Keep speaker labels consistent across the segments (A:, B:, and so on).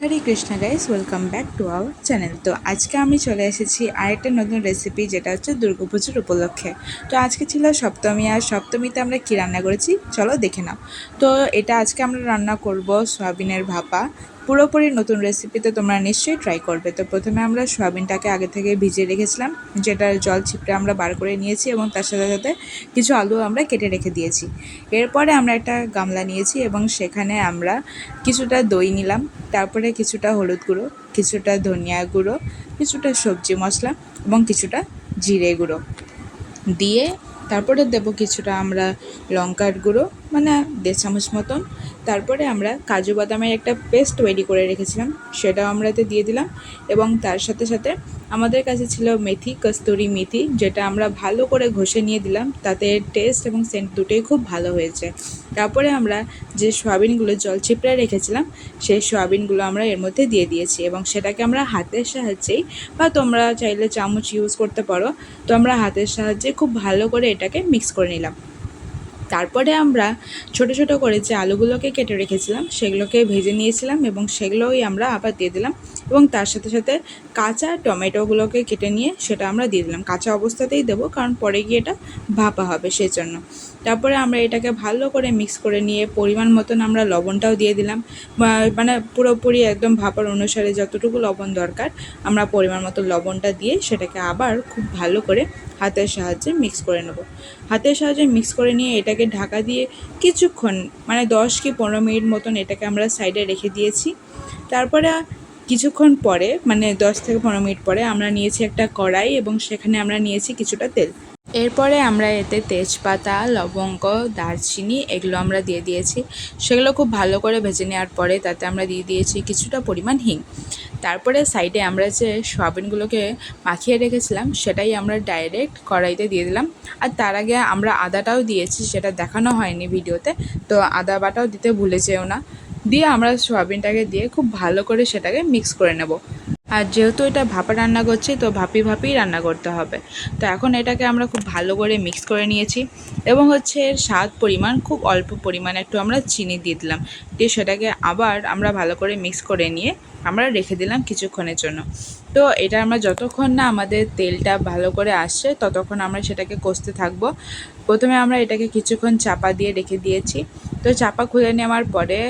A: Hare Krishna guys, welcome back to our channel. তো আজকে আমি চলে এসেছি আরেকটা নতুন রেসিপি, যেটা হচ্ছে দুর্গাপুজোর উপলক্ষে। তো আজকে ছিল সপ্তমী, আর সপ্তমীতে আমরা কী রান্না করেছি চলো দেখে নাও। তো এটা আজকে আমরা রান্না করব সয়াবিনের ভাপা। পুরোপুরি নতুন রেসিপিতে তোমরা নিশ্চয়ই ট্রাই করবে। তো প্রথমে আমরা সয়াবিনটাকে আগে থেকে ভিজিয়ে রেখেছিলাম, যেটার জল ছিপড়ে আমরা বার করে নিয়েছি, এবং তার সাথে সাথে কিছু আলু আমরা কেটে রেখে দিয়েছি। এরপরে আমরা একটা গামলা নিয়েছি এবং সেখানে আমরা কিছুটা দই নিলাম, তারপরে কিছুটা হলুদ গুঁড়ো, কিছুটা ধনিয়া গুঁড়ো, কিছুটা সবজি মশলা এবং কিছুটা জিরে গুঁড়ো দিয়ে তারপরে দেব কিছুটা আমরা লঙ্কার গুঁড়ো, মানে 1.5 চামচ মতন। তারপরে আমরা কাজু বাদামের একটা পেস্ট তৈরি করে রেখেছিলাম, সেটাও আমরা এতে দিয়ে দিলাম। এবং তার সাথে সাথে আমাদের কাছে ছিল মেথি, কস্তুরি মেথি, যেটা আমরা ভালো করে ঘষে নিয়ে দিলাম, তাতে টেস্ট এবং সেন্ট দুটোই খুব ভালো হয়েছে। তারপরে আমরা যে সয়াবিনগুলো জল চিপড়ে রেখেছিলাম, সেই সয়াবিনগুলো আমরা এর মধ্যে দিয়ে দিয়েছি, এবং সেটাকে আমরা হাতের সাহায্যেই, বা তোমরা চাইলে চামচ ইউজ করতে পারো, তো আমরা হাতের সাহায্যে খুব ভালো করে এটাকে মিক্স করে নিলাম। তারপরে আমরা ছোট ছোট করে যে আলুগুলোকে কেটে রেখেছিলাম সেগুলোকে ভেজে নিয়েছিলাম, এবং সেগুলোই আমরা আবার দিয়ে দিলাম, এবং তার সাথে সাথে কাঁচা টমেটোগুলোকে কেটে নিয়ে সেটা আমরা দিয়ে দিলাম। কাঁচা অবস্থাতেই দেবো, কারণ পরে গিয়ে এটা ভাপা হবে সেই জন্য। তারপরে আমরা এটাকে ভালো করে মিক্স করে নিয়ে পরিমাণ মতন আমরা লবণটাও দিয়ে দিলাম, মানে পুরোপুরি একদম ভাপার অনুসারে যতটুকু লবণ দরকার আমরা পরিমাণ মতো লবণটা দিয়ে সেটাকে আবার খুব ভালো করে হাতের সাহায্যে মিক্স করে নেব। হাতের সাহায্যে মিক্স করে নিয়ে এটাকে ঢাকা দিয়ে কিছুক্ষণ, মানে 10 কি 15 মিনিট মতন এটাকে আমরা সাইডে রেখে দিয়েছি। তারপরে কিছুক্ষণ পরে, মানে 10 থেকে 15 মিনিট পরে, আমরা নিয়েছি একটা কড়াই, এবং সেখানে আমরা নিয়েছি কিছুটা তেল। এরপরে আমরা এতে তেজপাতা, লবঙ্গ, দারচিনি এগুলো আমরা দিয়ে দিয়েছি। সেগুলো খুব ভালো করে ভেজে নেওয়ার পরে তাতে আমরা দিয়ে দিয়েছি কিছুটা পরিমাণ হিং। তারপরে সাইডে আমরা যে সয়াবিনগুলোকে মাখিয়ে রেখেছিলাম সেটাই আমরা ডাইরেক্ট কড়াইতে দিয়ে দিলাম। আর তার আগে আমরা আদাটাও দিয়েছি, সেটা দেখানো হয়নি ভিডিওতে, তো আদা বাটাও দিতে ভুলে যেও না। দিয়ে আমরা সয়াবিনটাকে দিয়ে খুব ভালো করে সেটাকে মিক্স করে নেব। আর যেহেতু এটা ভাপা রান্না করছি, তো ভাপিই রান্না করতে হবে। তো এখন এটাকে আমরা খুব ভালো করে মিক্স করে নিয়েছি, এবং হচ্ছে এর স্বাদ পরিমাণ খুব অল্প পরিমাণে একটু আমরা চিনি দিয়ে দিলাম, দিয়ে সেটাকে আবার আমরা ভালো করে মিক্স করে নিয়ে আমরা রেখে দিলাম কিছুক্ষণের জন্য। তো এটা আমরা যতক্ষণ না আমাদের তেলটা ভালো করে আসছে ততক্ষণ আমরা সেটাকে কষতে থাকবো। প্রথমে আমরা এটাকে কিছুক্ষণ চাপা দিয়ে রেখে দিয়েছি। তো চাপা খুলে নেওয়ার পরে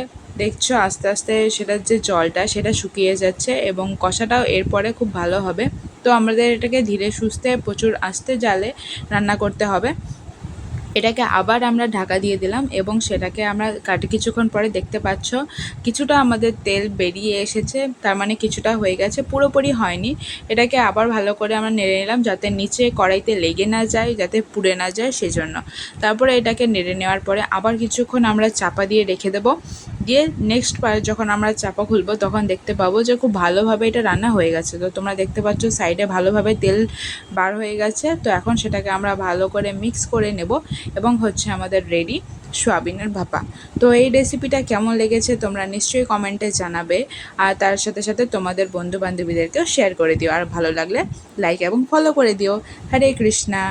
A: দেখছো আস্তে আস্তে সেটার যে জলটা সেটা শুকিয়ে যাচ্ছে, এবং কষাটাও এরপরে খুব ভালো হবে। তো আমাদের এটাকে ধীরে সুস্থে প্রচুর আস্তে জালে রান্না করতে হবে। এটাকে আবার আমরা ঢাকা দিয়ে দিলাম, এবং সেটাকে আমরা কিছুক্ষণ পরে দেখতে পাচ্ছ কিছুটা আমাদের তেল বেরিয়ে এসেছে, তার মানে কিছুটা হয়ে গেছে, পুরোপুরি হয়নি। এটাকে আবার ভালো করে আমরা নেড়ে নিলাম, যাতে নিচে কড়াইতে লেগে না যায়, যাতে পুড়ে না যায় সেজন্য। তারপরে এটাকে নেড়ে নেওয়ার পরে আবার কিছুক্ষণ আমরা চাপা দিয়ে রেখে দেবো। দিয়ে নেক্সট বার যখন আমরা চাপা খুলবো তখন দেখতে পাবো যে খুব ভালোভাবে এটা রান্না হয়ে গেছে। তো তোমরা দেখতে পাচ্ছ সাইডে ভালোভাবে তেল বার হয়ে গেছে। তো এখন সেটাকে আমরা ভালো করে মিক্স করে নেব, এবং হচ্ছে আমাদের রেডি সয়াবিনের ভাপা। তো এই রেসিপিটা কেমন লেগেছে তোমরা নিশ্চয়ই কমেন্টে জানাবে, আর তার সাথে সাথে তোমাদের বন্ধু বান্ধবীদেরকেও শেয়ার করে দিও, আর ভালো লাগলে লাইক এবং ফলো করে দিও। হরে কৃষ্ণা।